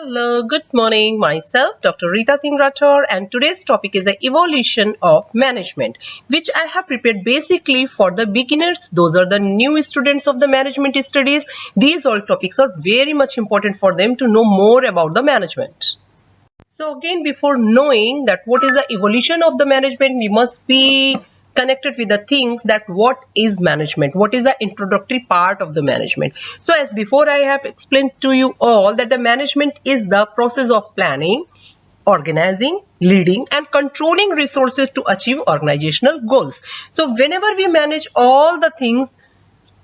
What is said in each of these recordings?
Hello, good morning. Myself, Dr. Rita Singh Rathore, and today's topic is the evolution of management, which I have prepared basically for the beginners. Those are the new students of the management studies. These all topics are very much important for them to know more about the management. So again, before knowing that what is the evolution of the management, we must be connected with the things that what is management, what is the introductory part of the management. So as before I have explained to you all that the management is the process of planning, organizing, leading and controlling resources to achieve organizational goals. So whenever we manage all the things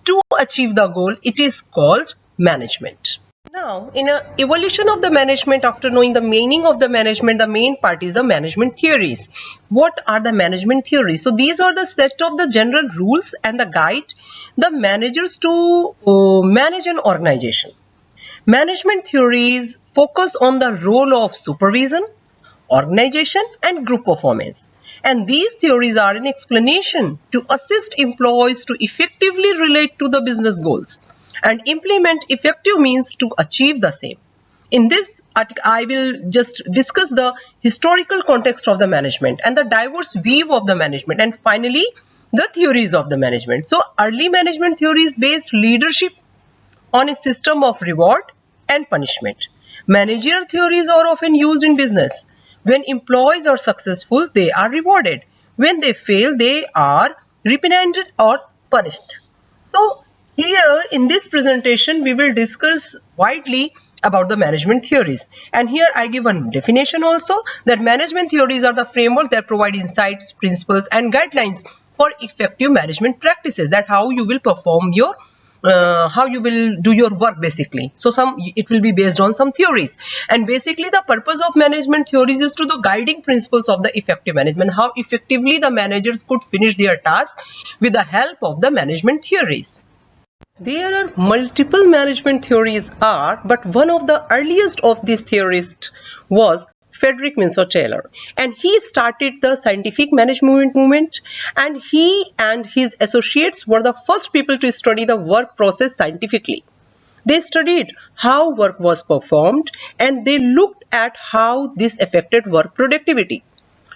to achieve the goal, it is called management. Now, in an evolution of the management, after knowing the meaning of the management, the main part is the management theories. What are the management theories? So these are the set of the general rules and the guide the managers to manage an organization. Management theories focus on the role of supervision, organization and group performance. And these theories are an explanation to assist employees to effectively relate to the business goals and implement effective means to achieve the same. In this article, I will just discuss the historical context of the management and the diverse view of the management, and finally the theories of the management. So early management theories based leadership on a system of reward and punishment. Managerial theories are often used in business. When employees are successful, they are rewarded. When they fail, they are reprimanded or punished. So here in this presentation, we will discuss widely about the management theories. And here I give one definition also, that management theories are the framework that provide insights, principles and guidelines for effective management practices, that how you will perform your how you will do your work basically. So it will be based on some theories, and basically the purpose of management theories is to the guiding principles of the effective management, how effectively the managers could finish their task with the help of the management theories. There are multiple management theories but one of the earliest of these theorists was Frederick Minso Taylor, and he started the scientific management movement, and he and his associates were the first people to study the work process scientifically. They studied how work was performed and they looked at how this affected work productivity.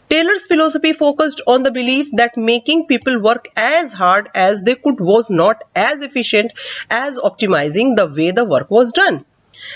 Taylor's philosophy focused on the belief that making people work as hard as they could was not as efficient as optimizing the way the work was done.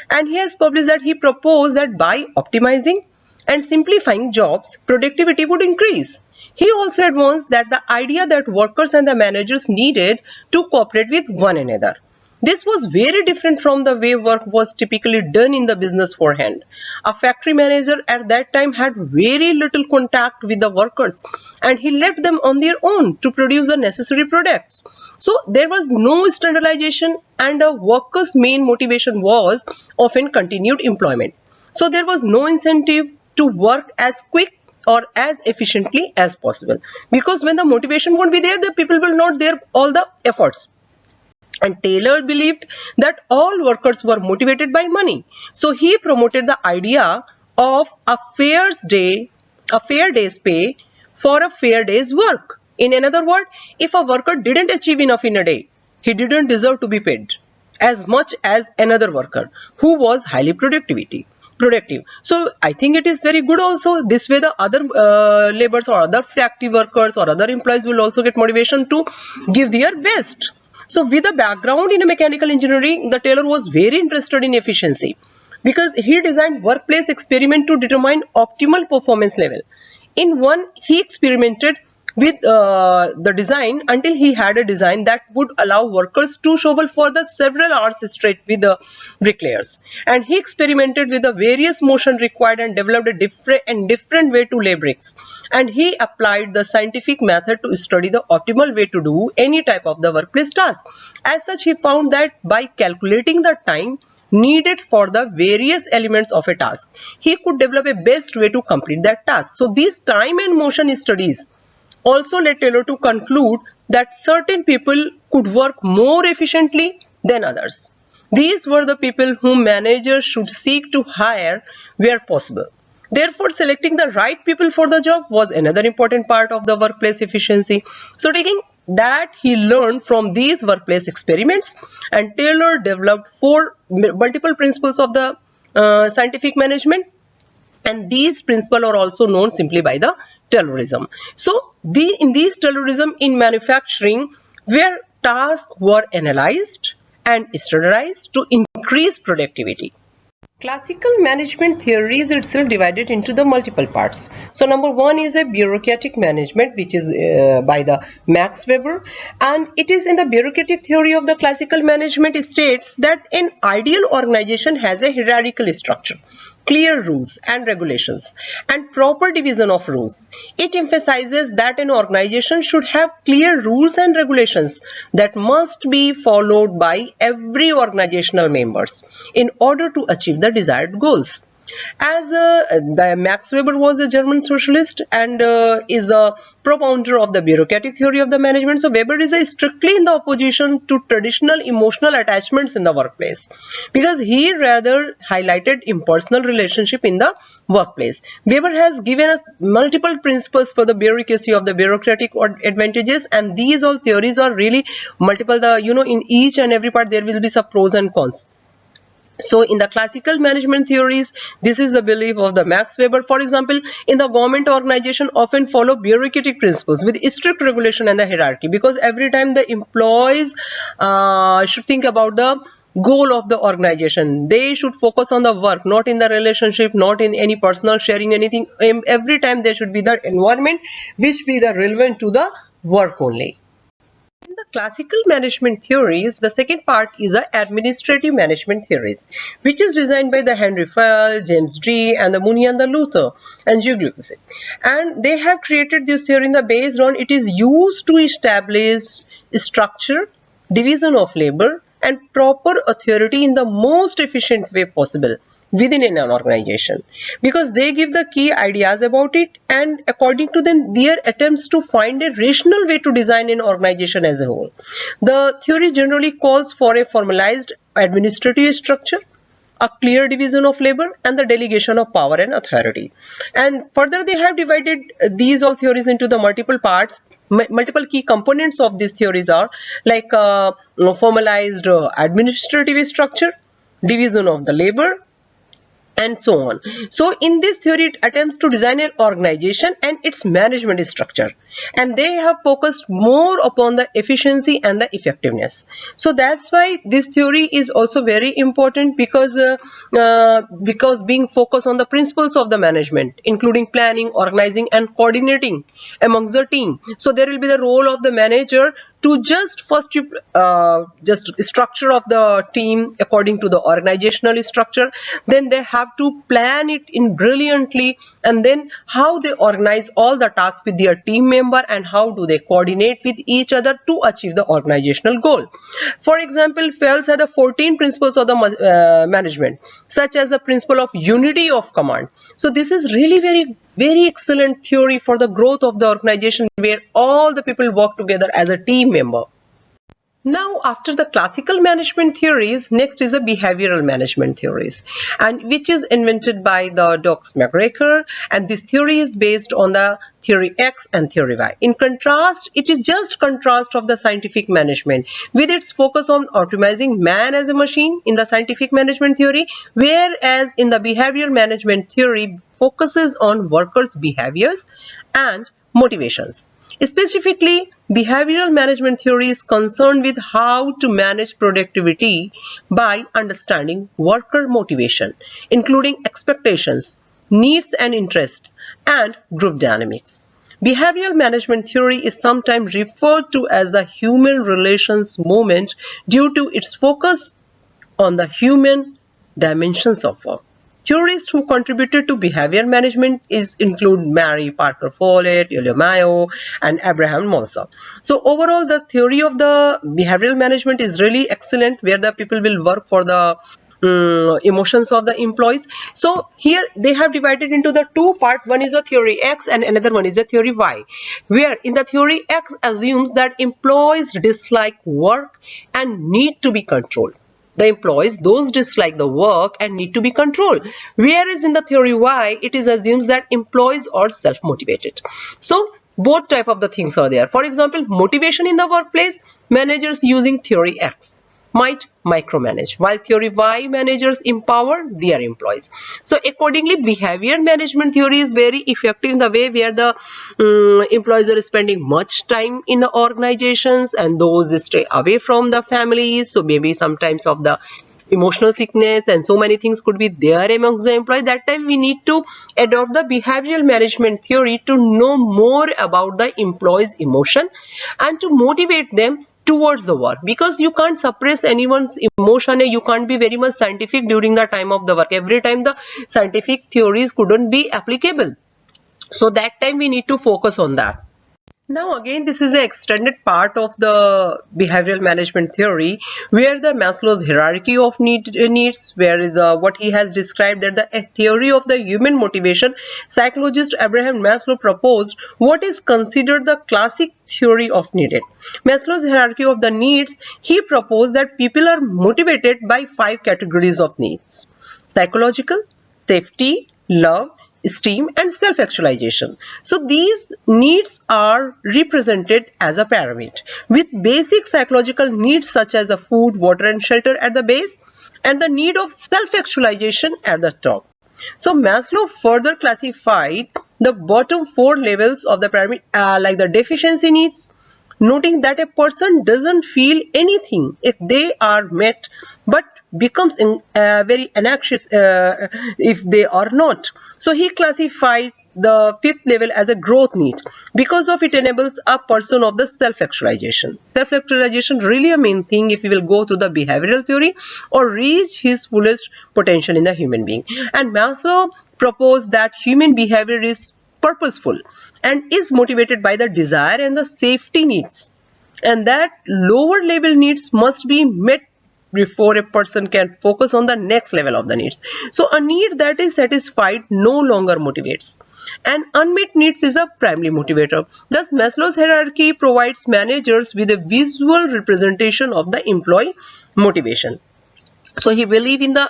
And he has published that he proposed that by optimizing and simplifying jobs, productivity would increase. He also advanced that the idea that workers and the managers needed to cooperate with one another. This was very different from the way work was typically done in the business forehand. A factory manager at that time had very little contact with the workers, and he left them on their own to produce the necessary products. So there was no standardization, and a worker's main motivation was often continued employment. So there was no incentive to work as quick or as efficiently as possible, because when the motivation won't be there, the people will not there all the efforts. And Taylor believed that all workers were motivated by money. So he promoted the idea of a fair day's pay for a fair day's work. In another word, if a worker didn't achieve enough in a day, he didn't deserve to be paid as much as another worker who was highly productive. So I think it is very good also. This way the other laborers or other factory workers or other employees will also get motivation to give their best. So with a background in mechanical engineering, the Taylor was very interested in efficiency, because he designed workplace experiment to determine optimal performance level. In one, he experimented with the design until he had a design that would allow workers to shovel for the several hours straight with the bricklayers. And he experimented with the various motion required and developed a different way to lay bricks. And he applied the scientific method to study the optimal way to do any type of the workplace task. As such, he found that by calculating the time needed for the various elements of a task, he could develop a best way to complete that task. So these time and motion studies also led Taylor to conclude that certain people could work more efficiently than others. These were the people whom managers should seek to hire where possible. Therefore, selecting the right people for the job was another important part of the workplace efficiency. So taking that, he learned from these workplace experiments, and Taylor developed four multiple principles of the scientific management, and these principles are also known simply by the terrorism. So in these terrorism in manufacturing, where tasks were analyzed and standardized to increase productivity. Classical management theory is itself divided into the multiple parts. So number one is a bureaucratic management, which is by the Max Weber, and it is in the bureaucratic theory of the classical management states that an ideal organization has a hierarchical structure, clear rules and regulations, and proper division of roles. It emphasizes that an organization should have clear rules and regulations that must be followed by every organizational members in order to achieve the desired goals. As the Max Weber was a German socialist and is the propounder of the bureaucratic theory of the management, so Weber is strictly in the opposition to traditional emotional attachments in the workplace, because he rather highlighted impersonal relationship in the workplace. Weber has given us multiple principles for the bureaucracy of the bureaucratic advantages, and these all theories are really multiple. In each and every part there will be some pros and cons. So in the classical management theories, this is the belief of the Max Weber. For example, in the government organization often follow bureaucratic principles with strict regulation and the hierarchy, because every time the employees should think about the goal of the organization. They should focus on the work, not in the relationship, not in any personal sharing anything. Every time there should be the environment which be the relevant to the work only. In the classical management theories, the second part is the administrative management theories, which is designed by the Henry Fayol, James Dee, and the Mooney and the Luther and Giuglussi. And they have created this theory based on it is used to establish structure, division of labor, and proper authority in the most efficient way possible within an organization, because they give the key ideas about it, and according to them their attempts to find a rational way to design an organization as a whole. The theory generally calls for a formalized administrative structure, a clear division of labor, and the delegation of power and authority. And further they have divided these all theories into the multiple parts. Multiple key components of these theories are like formalized administrative structure, division of the labor, and so on. So in this theory it attempts to design an organization and its management structure, and they have focused more upon the efficiency and the effectiveness. So that's why this theory is also very important, because being focused on the principles of the management, including planning, organizing, and coordinating amongst the team. So there will be the role of the manager to just first just structure of the team according to the organizational structure, then they have to plan it in brilliantly, and then how they organize all the tasks with their team member, and how do they coordinate with each other to achieve the organizational goal. For example, Fayol had the 14 principles of the management, such as the principle of unity of command. So this is really very excellent theory for the growth of the organization, where all the people work together as a team member. Now, after the classical management theories, next is the behavioral management theories, and which is invented by the Dox McGregor, and this theory is based on the theory X and theory Y. In contrast, it is just contrast of the scientific management, with its focus on optimizing man as a machine in the scientific management theory, whereas in the behavioral management theory focuses on workers' behaviors and motivations. Specifically, behavioral management theory is concerned with how to manage productivity by understanding worker motivation, including expectations, needs and interests, and group dynamics. Behavioral management theory is sometimes referred to as the human relations movement due to its focus on the human dimensions of work. Theorists who contributed to behavior management include Mary Parker Follett, Julio Mayo, and Abraham Monson. So overall, the theory of the behavioral management is really excellent, where the people will work for the emotions of the employees. So here they have divided into the two parts. One is a theory X and another one is a theory Y, where in the theory X assumes that employees dislike work and need to be controlled. The employees, those dislike the work and need to be controlled. Whereas in the theory Y, it is assumes that employees are self-motivated. So both type of the things are there. For example, motivation in the workplace, managers using theory X. might micromanage, while theory Y managers empower their employees. So accordingly, behavior management theory is very effective in the way where the employees are spending much time in the organizations and those stay away from the families. So maybe sometimes of the emotional sickness and so many things could be there amongst the employee. That time we need to adopt the behavioral management theory to know more about the employee's emotion and to motivate them towards the work, because you can't suppress anyone's emotion and you can't be very much scientific during the time of the work. Every time the scientific theories couldn't be applicable, so that time we need to focus on that. Now again, this is an extended part of the behavioral management theory where the Maslow's hierarchy of needs, where what he has described that the theory of the human motivation, psychologist Abraham Maslow proposed what is considered the classic theory of needed. Maslow's hierarchy of the needs, he proposed that people are motivated by 5 categories of needs: psychological, safety, love, esteem, and self-actualization. So these needs are represented as a pyramid with basic psychological needs such as a food, water, and shelter at the base, and the need of self-actualization at the top. So Maslow further classified the bottom 4 levels of the pyramid like the deficiency needs, noting that a person doesn't feel anything if they are met, but becomes very anxious if they are not. So he classified the 5th level as a growth need because of it enables a person of the self-actualization. Self-actualization really a main thing if we will go to the behavioral theory or reach his fullest potential in the human being. And Maslow proposed that human behavior is purposeful and is motivated by the desire and the safety needs, and that lower level needs must be met before a person can focus on the next level of the needs. So a need that is satisfied no longer motivates, and unmet needs is a primary motivator. Thus Maslow's hierarchy provides managers with a visual representation of the employee motivation. So he believe in the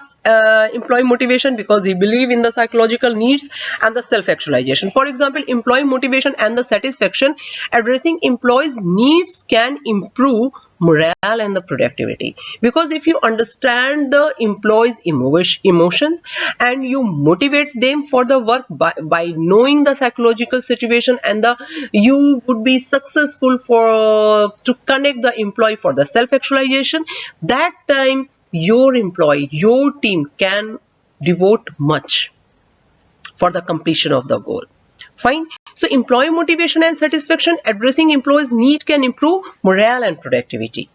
employee motivation because he believe in the psychological needs and the self-actualization. For example, employee motivation and the satisfaction, addressing employees needs can improve morale and the productivity, because if you understand the employees emotions and you motivate them for the work by knowing the psychological situation, and you would be successful to connect the employee for the self-actualization, that time your employee, your team can devote much for the completion of the goal. Fine. So employee motivation and satisfaction, addressing employees' need can improve morale and productivity.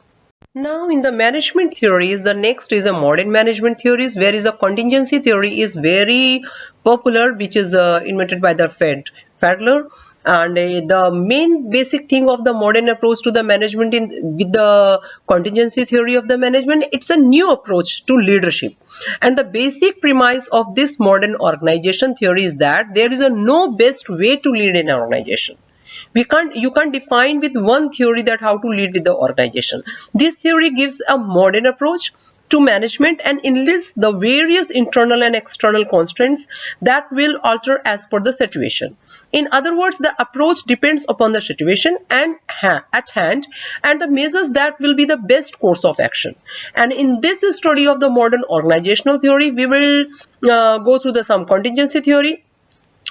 Now in the management theories, the next is a modern management theories, where is a contingency theory is very popular, which is invented by the Fedler. And the main basic thing of the modern approach to the management with the contingency theory of the management, it's a new approach to leadership. And the basic premise of this modern organization theory is that there is a no best way to lead an organization. You can't define with one theory that how to lead with the organization. This theory gives a modern approach to management and enlists the various internal and external constraints that will alter as per the situation. In other words, the approach depends upon the situation and at hand and the measures that will be the best course of action. And in this study of the modern organizational theory, we will go through some contingency theory.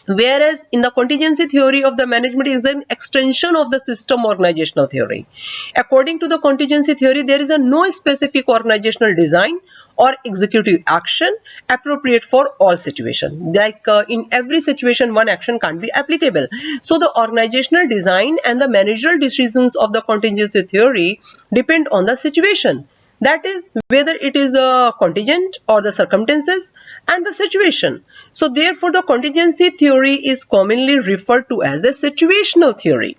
Whereas in the contingency theory of the management is an extension of the system organizational theory. According to the contingency theory, there is no specific organizational design or executive action appropriate for all situations. Like in every situation, one action can't be applicable. So the organizational design and the managerial decisions of the contingency theory depend on the situation. That is, whether it is a contingent or the circumstances and the situation. So therefore, the contingency theory is commonly referred to as a situational theory.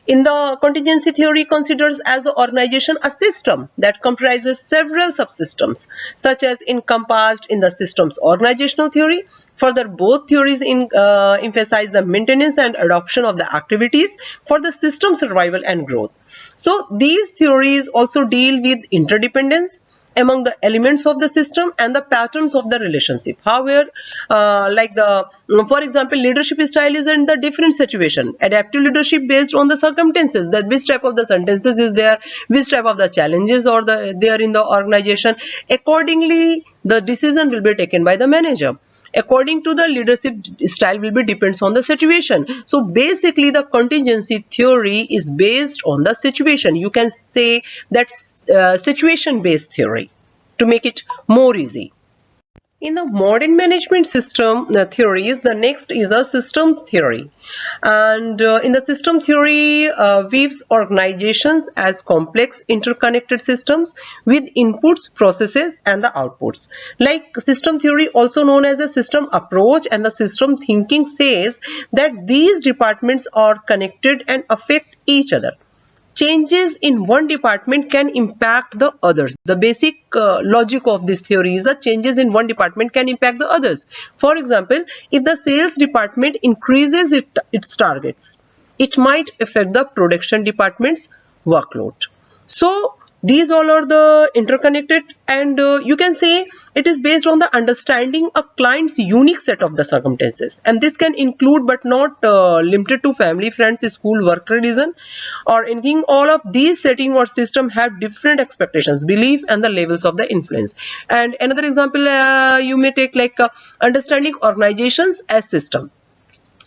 In the contingency theory considers as the organization a system that comprises several subsystems, such as encompassed in the system's organizational theory. Further, both theories emphasize the maintenance and adoption of the activities for the system survival and growth. So these theories also deal with interdependence, among the elements of the system and the patterns of the relationship. However, for example, leadership style is in the different situation. Adaptive leadership based on the circumstances, that which type of the sentences is there, which type of the challenges or there in the organization. Accordingly, the decision will be taken by the manager. According to the leadership style will be depends on the situation. So basically the contingency theory is based on the situation. You can say that situation based theory to make it more easy. In the modern management system theories, the next is a systems theory. And in the system theory, views organizations as complex interconnected systems with inputs, processes, and the outputs. Like system theory, also known as a system approach, and the system thinking says that these departments are connected and affect each other. Changes in one department can impact the others. The basic logic of this theory is that changes in one department can impact the others. For example, if the sales department increases its targets, it might affect the production department's workload. So these all are the interconnected, and you can say it is based on the understanding a client's unique set of the circumstances, and this can include but not limited to family, friends, school, work, religion, or anything. All of these setting or system have different expectations, belief, and the levels of the influence. And another example you may take like understanding organizations as system,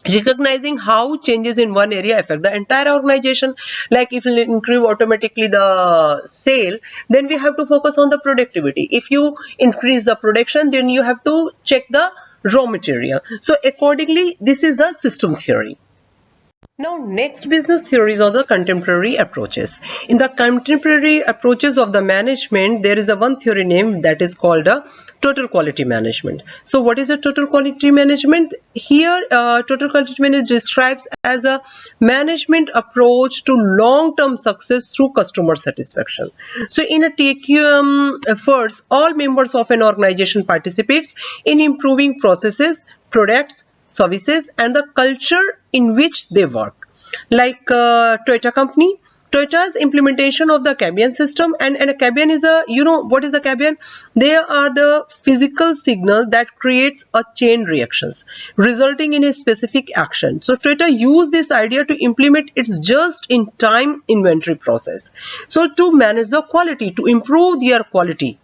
recognizing how changes in one area affect the entire organization. Like if you increase automatically the sale, then we have to focus on the productivity. If you increase the production, then you have to check the raw material. So accordingly, this is the system theory. Now, next business theories are the contemporary approaches. In the contemporary approaches of the management, there is a one theory name that is called a total quality management. So what is a total quality management? Here, total quality management describes as a management approach to long-term success through customer satisfaction. So in a TQM efforts, all members of an organization participates in improving processes, products, services, and the culture in which they work. Like Toyota company, Toyota's implementation of the Cabin system, and a Cabin is a, you know what is a Cabin? They are the physical signal that creates a chain reactions resulting in a specific action. So Toyota used this idea to implement its just-in-time inventory process. So to manage the quality, to improve their quality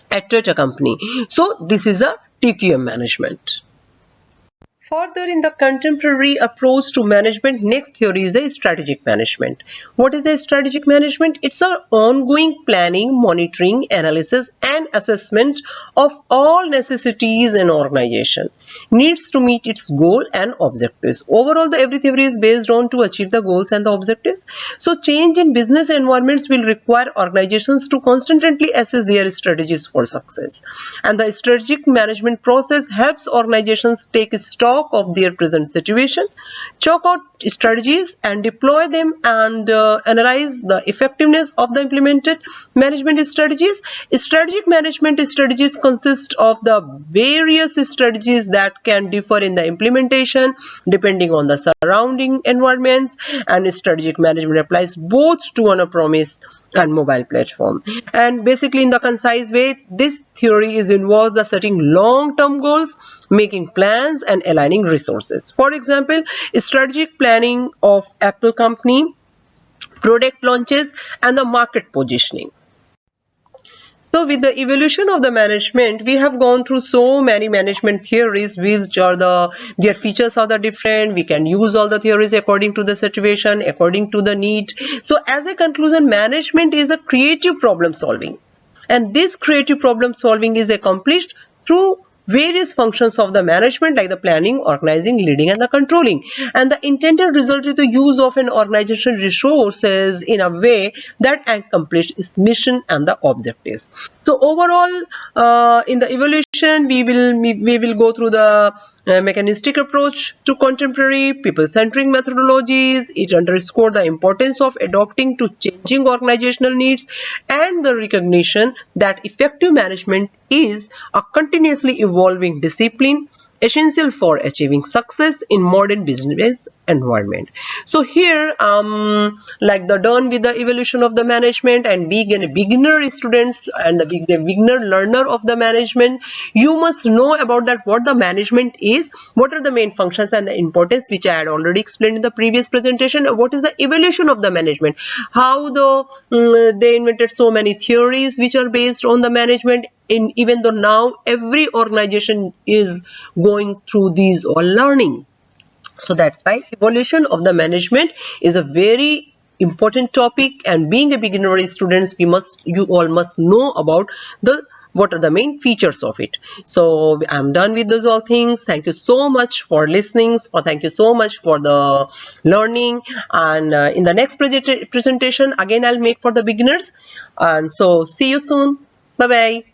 at Toyota company. So this is a TQM management. Further, in the contemporary approach to management, next theory is the strategic management. What is a strategic management? It's an ongoing planning, monitoring, analysis, and assessment of all necessities in organization needs to meet its goal and objectives. Overall, the every theory is based on to achieve the goals and the objectives. So change in business environments will require organizations to constantly assess their strategies for success. And the strategic management process helps organizations take stock of their present situation, chalk out strategies and deploy them, and analyze the effectiveness of the implemented management strategies. Strategic management strategies consist of the various strategies that can differ in the implementation depending on the surrounding environments, and strategic management applies both to on-premise and mobile platform. And basically, in the concise way, this theory is involves the setting long-term goals, making plans, and aligning resources. For example, strategic planning of Apple company, product launches, and the market positioning. So with the evolution of the management, we have gone through so many management theories, which are their features are the different. We can use all the theories according to the situation, according to the need. So as a conclusion, management is a creative problem solving. And this creative problem solving is accomplished through various functions of the management, like the planning, organizing, leading, and the controlling. And the intended result is the use of an organization resources in a way that accomplish its mission and the objectives. So overall, in the evolution, we will go through the mechanistic approach to contemporary people-centric methodologies. It underscores the importance of adopting to changing organizational needs and the recognition that effective management is a continuously evolving discipline essential for achieving success in modern business environment. So here like the done with the evolution of the management and being a beginner students and the beginner learner of the management, you must know about that what the management is, what are the main functions and the importance, which I had already explained in the previous presentation. What is the evolution of the management, how they invented so many theories which are based on the management, in even though now every organization is going through these all learning. So that's why evolution of the management is a very important topic, and being a beginner students, you all must know about the what are the main features of it. So I'm done with those all things. Thank you so much for listening, or thank you so much for the learning, and in the next presentation again I'll make for the beginners, and so see you soon. Bye bye.